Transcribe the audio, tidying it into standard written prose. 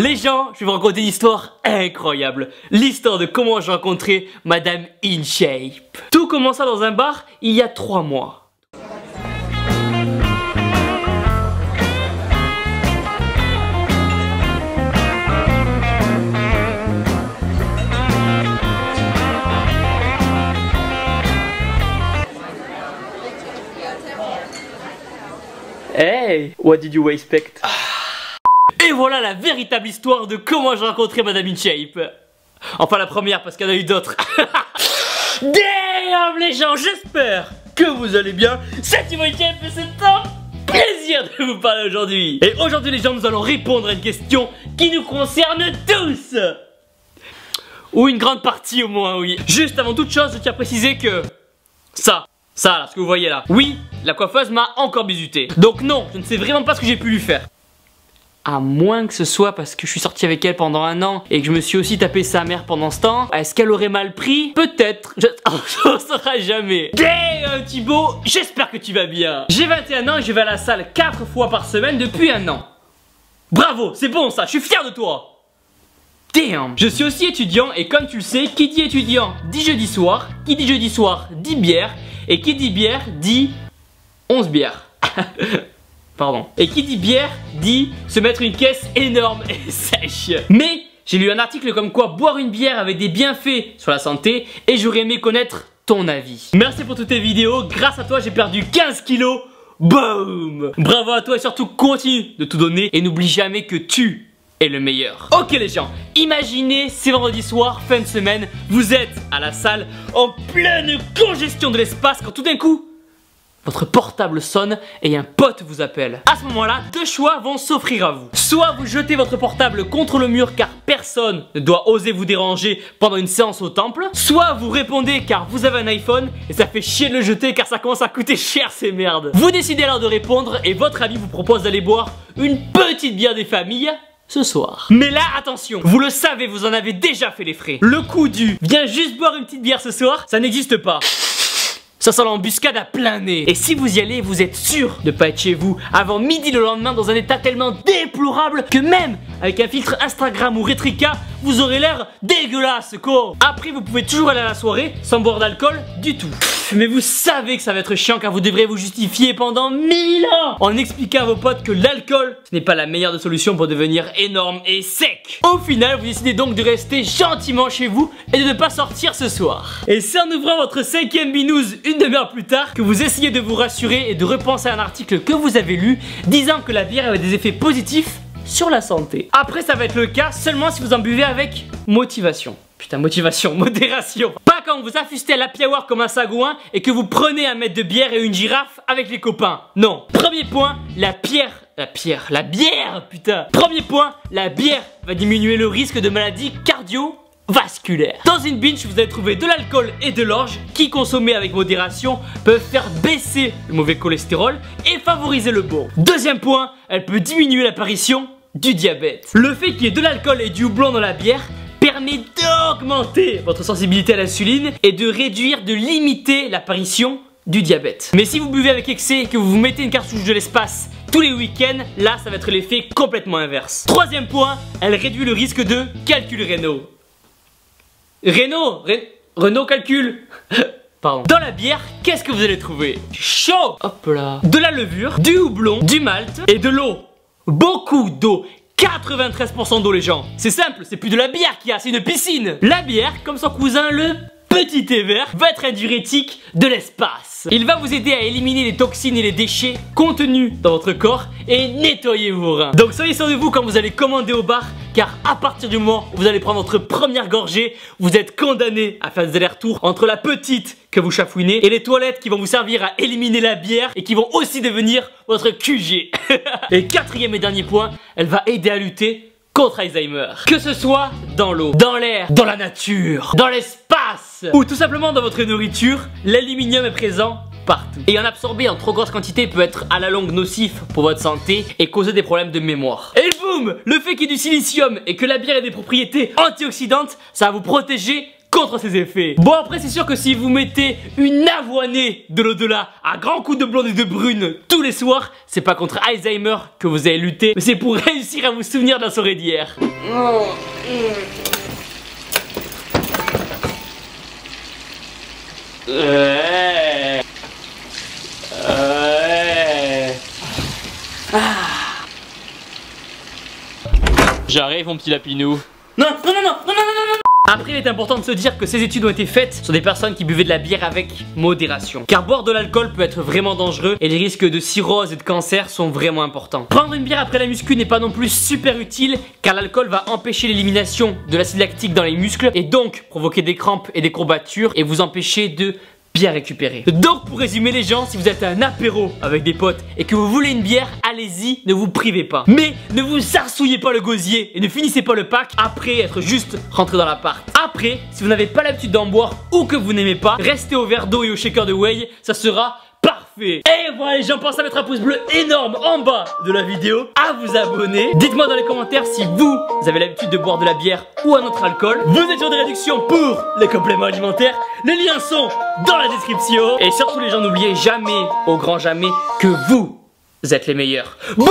Les gens, je vais vous raconter une histoire incroyable. L'histoire de comment j'ai rencontré Madame InShape. Tout commença dans un bar il y a 3 mois. Hey, what did you expect? Et voilà la véritable histoire de comment j'ai rencontré Madame InShape. Enfin la première parce qu'il y en a eu d'autres. Damn les gens, j'espère que vous allez bien. C'est Thibaut InShape et c'est un plaisir de vous parler aujourd'hui. Et aujourd'hui les gens, nous allons répondre à une question qui nous concerne tous. Ou une grande partie au moins, oui. Juste avant toute chose, je tiens à préciser que ça là, ce que vous voyez là, oui, la coiffeuse m'a encore bisuté. Donc non, je ne sais vraiment pas ce que j'ai pu lui faire. À moins que ce soit parce que je suis sorti avec elle pendant 1 an et que je me suis aussi tapé sa mère pendant ce temps. Est-ce qu'elle aurait mal pris? Peut-être. Je ne saurai jamais. Damn Thibaut, j'espère que tu vas bien. J'ai 21 ans et je vais à la salle 4 fois par semaine depuis 1 an. Bravo, c'est bon ça, je suis fier de toi. Damn. Je suis aussi étudiant et comme tu le sais, qui dit étudiant dit jeudi soir. Qui dit jeudi soir dit bière. Et qui dit bière dit 11 bières. Pardon. Et qui dit bière dit se mettre une caisse énorme et sèche. Mais j'ai lu un article comme quoi boire une bière avait des bienfaits sur la santé et j'aurais aimé connaître ton avis. Merci pour toutes tes vidéos. Grâce à toi, j'ai perdu 15 kilos. Boum. Bravo à toi et surtout continue de tout donner et n'oublie jamais que tu est le meilleur. Ok les gens, imaginez c'est vendredi soir, fin de semaine, vous êtes à la salle en pleine congestion de l'espace quand tout d'un coup votre portable sonne et un pote vous appelle. À ce moment-là, 2 choix vont s'offrir à vous. Soit vous jetez votre portable contre le mur car personne ne doit oser vous déranger pendant une séance au temple. Soit vous répondez car vous avez un iPhone et ça fait chier de le jeter car ça commence à coûter cher ces merdes. Vous décidez alors de répondre et votre ami vous propose d'aller boire une petite bière des familles ce soir. Mais là, attention, vous le savez, vous en avez déjà fait les frais. Le coup du viens juste boire une petite bière ce soir, ça n'existe pas. Ça sent l'embuscade à plein nez. Et si vous y allez, vous êtes sûr de pas être chez vous avant midi le lendemain dans un état tellement déplorable que même avec un filtre Instagram ou Retrika, vous aurez l'air dégueulasse quoi. Après, vous pouvez toujours aller à la soirée sans boire d'alcool du tout. Mais vous savez que ça va être chiant car vous devrez vous justifier pendant 1000 ans en expliquant à vos potes que l'alcool, ce n'est pas la meilleure des solutions pour devenir énorme et sec. Au final, vous décidez donc de rester gentiment chez vous et de ne pas sortir ce soir. Et c'est en ouvrant votre 5e binouze une demi-heure plus tard que vous essayez de vous rassurer et de repenser à un article que vous avez lu disant que la bière avait des effets positifs sur la santé. Après, ça va être le cas seulement si vous en buvez avec motivation. Putain, motivation, modération. Pas quand vous affustez à l'happy hour comme un sagouin et que vous prenez un mètre de bière et une girafe avec les copains. Non. Premier point, la bière, putain. Premier point, la bière va diminuer le risque de maladies cardiovasculaires. Dans une binge, vous allez trouver de l'alcool et de l'orge qui, consommés avec modération, peuvent faire baisser le mauvais cholestérol et favoriser le bon. Deuxième point, elle peut diminuer l'apparition du diabète. Le fait qu'il y ait de l'alcool et du houblon dans la bière permet d'augmenter votre sensibilité à l'insuline et de réduire, de limiter l'apparition du diabète. Mais si vous buvez avec excès et que vous vous mettez une cartouche de l'espace tous les week-ends, là ça va être l'effet complètement inverse. Troisième point, elle réduit le risque de calcul rénaux. Renault calcul. Pardon. Dans la bière, qu'est-ce que vous allez trouver? Chaud. Hop là. De la levure, du houblon, du malt et de l'eau. Beaucoup d'eau. 93% d'eau les gens. C'est simple, c'est plus de la bière qu'il y a, c'est une piscine. La bière, comme son cousin le petit thé vert, va être un diurétique de l'espace. Il va vous aider à éliminer les toxines et les déchets contenus dans votre corps et nettoyer vos reins. Donc soyez sûr de vous quand vous allez commander au bar, car à partir du moment où vous allez prendre votre première gorgée, vous êtes condamné à faire des allers-retours entre la petite que vous chafouinez et les toilettes qui vont vous servir à éliminer la bière et qui vont aussi devenir votre QG. Et 4e et dernier point, elle va aider à lutter contre Alzheimer. Que ce soit dans l'eau, dans l'air, dans la nature, dans l'espace ou tout simplement dans votre nourriture, l'aluminium est présent partout. Et en absorber en trop grosse quantité peut être à la longue nocif pour votre santé et causer des problèmes de mémoire. Et boum, le fait qu'il y ait du silicium et que la bière ait des propriétés antioxydantes, ça va vous protéger contre ces effets. Bon après c'est sûr que si vous mettez une avoinée de l'au-delà à grands coups de blonde et de brune tous les soirs, c'est pas contre Alzheimer que vous allez lutter, mais c'est pour réussir à vous souvenir de la soirée d'hier. J'arrive mon petit lapinou. Non. Après, il est important de se dire que ces études ont été faites sur des personnes qui buvaient de la bière avec modération. Car boire de l'alcool peut être vraiment dangereux et les risques de cirrhose et de cancer sont vraiment importants. Prendre une bière après la muscu n'est pas non plus super utile car l'alcool va empêcher l'élimination de l'acide lactique dans les muscles et donc provoquer des crampes et des courbatures et vous empêcher de bien récupérer. Donc pour résumer les gens, si vous êtes à un apéro avec des potes et que vous voulez une bière, allez-y, ne vous privez pas. Mais ne vous sarsouillez pas le gosier et ne finissez pas le pack après être juste rentré dans l'appart. Après, si vous n'avez pas l'habitude d'en boire ou que vous n'aimez pas, restez au verre d'eau et au shaker de whey, ça sera parfait. Et voilà les gens, pensez à mettre un pouce bleu énorme en bas de la vidéo, à vous abonner. Dites-moi dans les commentaires si vous avez l'habitude de boire de la bière ou un autre alcool. Vous êtes sur des réductions pour les compléments alimentaires. Les liens sont dans la description. Et surtout les gens, n'oubliez jamais, au grand jamais, que vous êtes les meilleurs. Bon